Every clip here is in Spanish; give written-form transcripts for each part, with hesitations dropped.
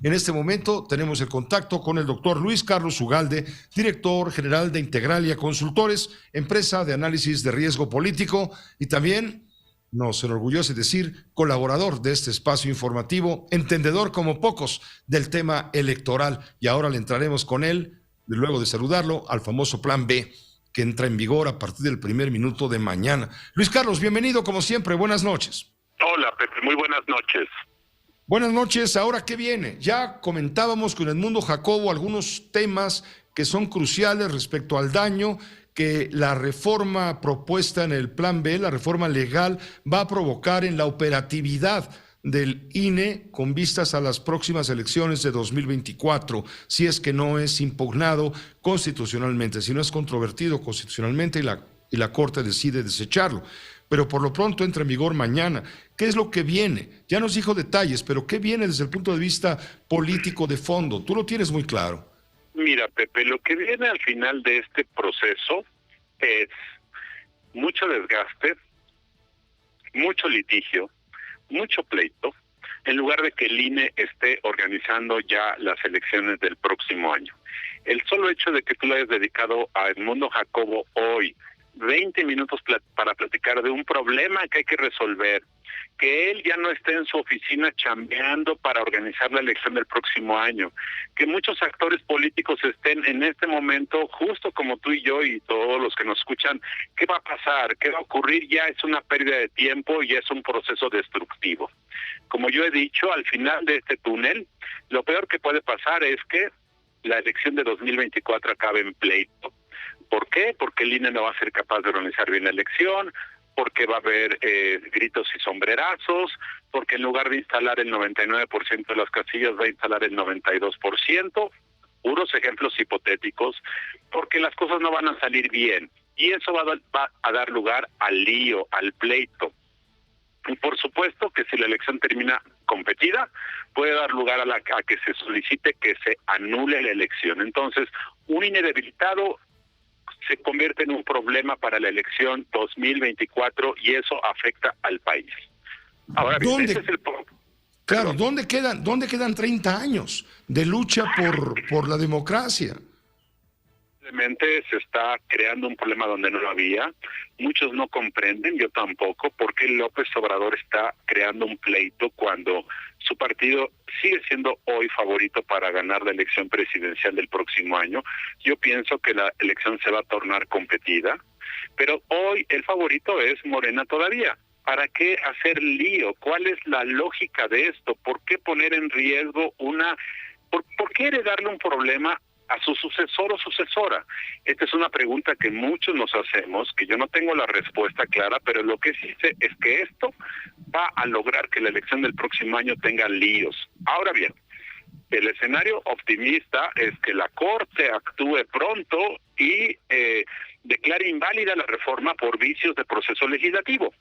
En este momento tenemos el contacto con el doctor Luis Carlos Ugalde, director general de Integralia Consultores, empresa de análisis de riesgo político y también, nos enorgullece decir, colaborador de este espacio informativo, entendedor como pocos del tema electoral. Y ahora le entraremos con él, luego de saludarlo, al famoso Plan B, que entra en vigor a partir del primer minuto de mañana. Luis Carlos, bienvenido como siempre, buenas noches. Hola, Pepe, muy buenas noches. Buenas noches, ¿ahora qué viene? Ya comentábamos con Edmundo Jacobo algunos temas que son cruciales respecto al daño que la reforma propuesta en el Plan B, la reforma legal, va a provocar en la operatividad del INE con vistas a las próximas elecciones de 2024, si es que no es impugnado constitucionalmente, si no es controvertido constitucionalmente y la Corte decide desecharlo. Pero por lo pronto entra en vigor mañana. ¿Qué es lo que viene? Ya nos dijo detalles, pero ¿qué viene desde el punto de vista político de fondo? Tú lo tienes muy claro. Mira, Pepe, lo que viene al final de este proceso es mucho desgaste, mucho litigio, mucho pleito, en lugar de que el INE esté organizando ya las elecciones del próximo año. El solo hecho de que tú le hayas dedicado a Edmundo Jacobo hoy 20 minutos para platicar de un problema que hay que resolver, que él ya no esté en su oficina chambeando para organizar la elección del próximo año, que muchos actores políticos estén en este momento, justo como tú y yo y todos los que nos escuchan, ¿qué va a pasar? ¿Qué va a ocurrir? Ya es una pérdida de tiempo y es un proceso destructivo. Como yo he dicho, al final de este túnel, lo peor que puede pasar es que la elección de 2024 acabe en pleito. ¿Por qué? Porque el INE no va a ser capaz de organizar bien la elección, porque va a haber gritos y sombrerazos, porque en lugar de instalar el 99% de las casillas va a instalar el 92%, puros ejemplos hipotéticos, porque las cosas no van a salir bien. Y eso va a dar lugar al lío, al pleito. Y por supuesto que si la elección termina competida, puede dar lugar a que se solicite que se anule la elección. Entonces, un INE debilitado se convierte en un problema para la elección 2024 y eso afecta al país. Ahora bien, ese es el Claro, ¿dónde quedan 30 años de lucha por la democracia? Simplemente se está creando un problema donde no lo había. Muchos no comprenden, yo tampoco, por qué López Obrador está creando un pleito cuando su partido sigue siendo hoy favorito para ganar la elección presidencial del próximo año. Yo pienso que la elección se va a tornar competida, pero hoy el favorito es Morena todavía. ¿Para qué hacer lío? ¿Cuál es la lógica de esto? ¿Por qué poner en riesgo ¿Por qué heredarle un problema a su sucesor o sucesora? Esta es una pregunta que muchos nos hacemos, que yo no tengo la respuesta clara, pero lo que sí sé es que esto va a lograr que la elección del próximo año tenga líos. Ahora bien, el escenario optimista es que la Corte actúe pronto y declare inválida la reforma por vicios de proceso legislativo.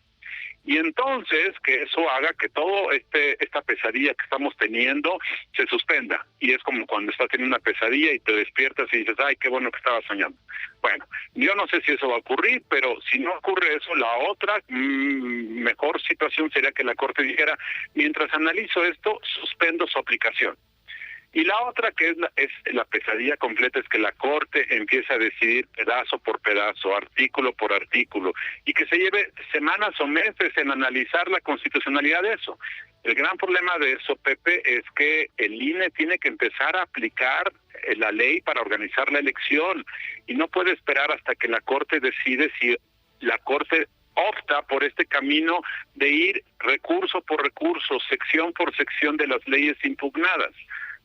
Y entonces que eso haga que todo esta pesadilla que estamos teniendo se suspenda. Y es como cuando estás teniendo una pesadilla y te despiertas y dices, ay, qué bueno que estaba soñando. Bueno, yo no sé si eso va a ocurrir, pero si no ocurre eso, la otra mejor situación sería que la Corte dijera, mientras analizo esto, suspendo su aplicación. Y la otra que es la pesadilla completa es que la Corte empiece a decidir pedazo por pedazo, artículo por artículo, y que se lleve semanas o meses en analizar la constitucionalidad de eso. El gran problema de eso, Pepe, es que el INE tiene que empezar a aplicar la ley para organizar la elección y no puede esperar hasta que la Corte decide si la Corte opta por este camino de ir recurso por recurso, sección por sección de las leyes impugnadas.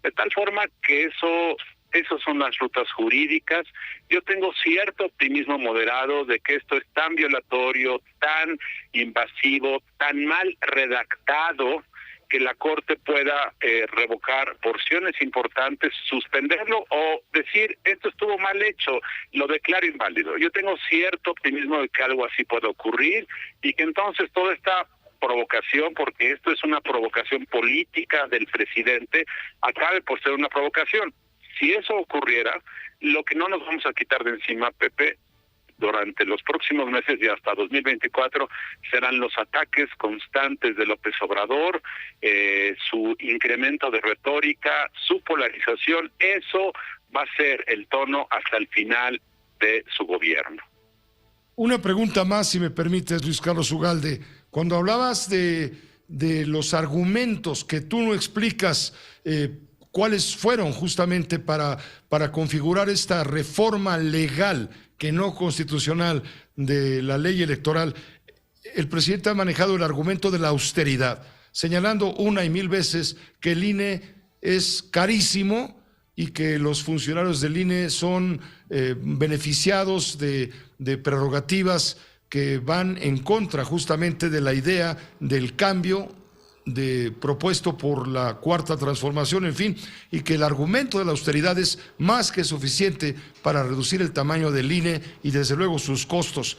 De tal forma que esas son las rutas jurídicas. Yo tengo cierto optimismo moderado de que esto es tan violatorio, tan invasivo, tan mal redactado, que la Corte pueda revocar porciones importantes, suspenderlo o decir, esto estuvo mal hecho, lo declaro inválido. Yo tengo cierto optimismo de que algo así pueda ocurrir y que entonces toda esta provocación, porque esto es una provocación política del presidente, acabe por ser una provocación. Si eso ocurriera, lo que no nos vamos a quitar de encima, Pepe, durante los próximos meses y hasta 2024 serán los ataques constantes de López Obrador, su incremento de retórica, su polarización. Eso va a ser el tono hasta el final de su gobierno. Una pregunta más, si me permites, Luis Carlos Ugalde. Cuando hablabas de los argumentos que tú no explicas, ¿cuáles fueron justamente para configurar esta reforma legal, que no constitucional, de la ley electoral? El presidente ha manejado el argumento de la austeridad, señalando una y mil veces que el INE es carísimo y que los funcionarios del INE son beneficiados de prerrogativas que van en contra justamente de la idea del cambio propuesto por la Cuarta Transformación, en fin, y que el argumento de la austeridad es más que suficiente para reducir el tamaño del INE y desde luego sus costos.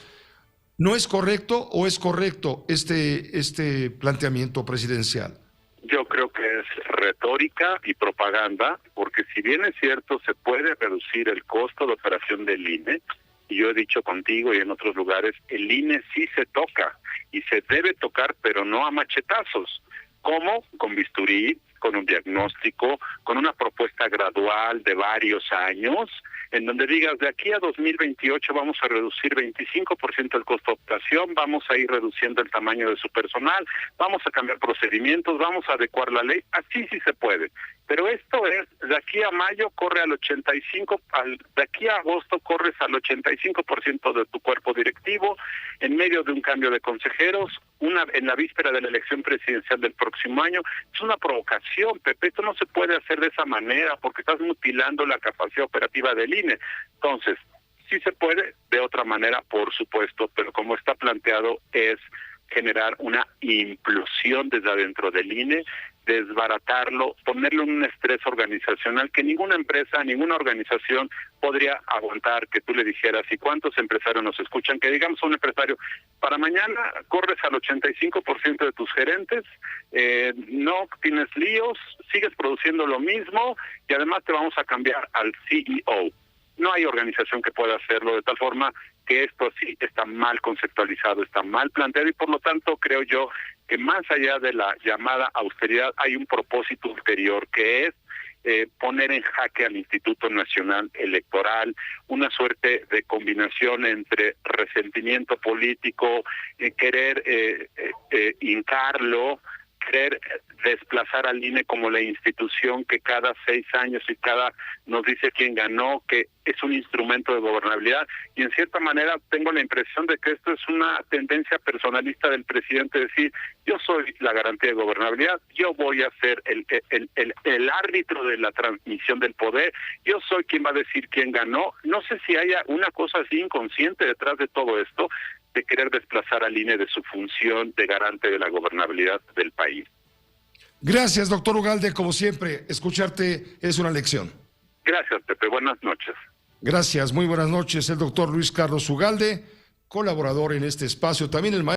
¿No es correcto o es correcto este planteamiento presidencial? Yo creo que es retórica y propaganda, porque si bien es cierto, se puede reducir el costo de operación del INE, y yo he dicho contigo y en otros lugares, el INE sí se toca, y se debe tocar, pero no a machetazos. ¿Cómo? Con bisturí, con un diagnóstico, con una propuesta gradual de varios años, en donde digas, de aquí a 2028 vamos a reducir 25% el costo de operación, vamos a ir reduciendo el tamaño de su personal, vamos a cambiar procedimientos, vamos a adecuar la ley, así sí se puede. Pero esto es, de aquí a mayo corre al 85%, de aquí a agosto corres al 85% de tu cuerpo directivo, en medio de un cambio de consejeros, en la víspera de la elección presidencial del próximo año. Es una provocación, Pepe, esto no se puede hacer de esa manera porque estás mutilando la capacidad operativa del INE. Entonces, sí se puede, de otra manera, por supuesto, pero como está planteado es generar una implosión desde adentro del INE, desbaratarlo, ponerle un estrés organizacional que ninguna empresa, ninguna organización podría aguantar, que tú le dijeras, ¿y cuántos empresarios nos escuchan? Que digamos a un empresario, para mañana corres al 85% de tus gerentes, no tienes líos, sigues produciendo lo mismo y además te vamos a cambiar al CEO. No hay organización que pueda hacerlo, de tal forma que esto sí está mal conceptualizado, está mal planteado y por lo tanto creo yo que más allá de la llamada austeridad hay un propósito ulterior que es poner en jaque al Instituto Nacional Electoral, una suerte de combinación entre resentimiento político, querer hincarlo, querer desplazar al INE como la institución que cada 6 años y nos dice quién ganó, que es un instrumento de gobernabilidad, y en cierta manera tengo la impresión de que esto es una tendencia personalista del presidente, decir, yo soy la garantía de gobernabilidad, yo voy a ser el árbitro de la transmisión del poder, yo soy quien va a decir quién ganó. No sé si haya una cosa así inconsciente detrás de todo esto, de querer desplazar al INE de su función de garante de la gobernabilidad del país. Gracias, doctor Ugalde, como siempre, escucharte es una lección. Gracias, Pepe, buenas noches. Gracias, muy buenas noches, el doctor Luis Carlos Ugalde, colaborador en este espacio, también el maestro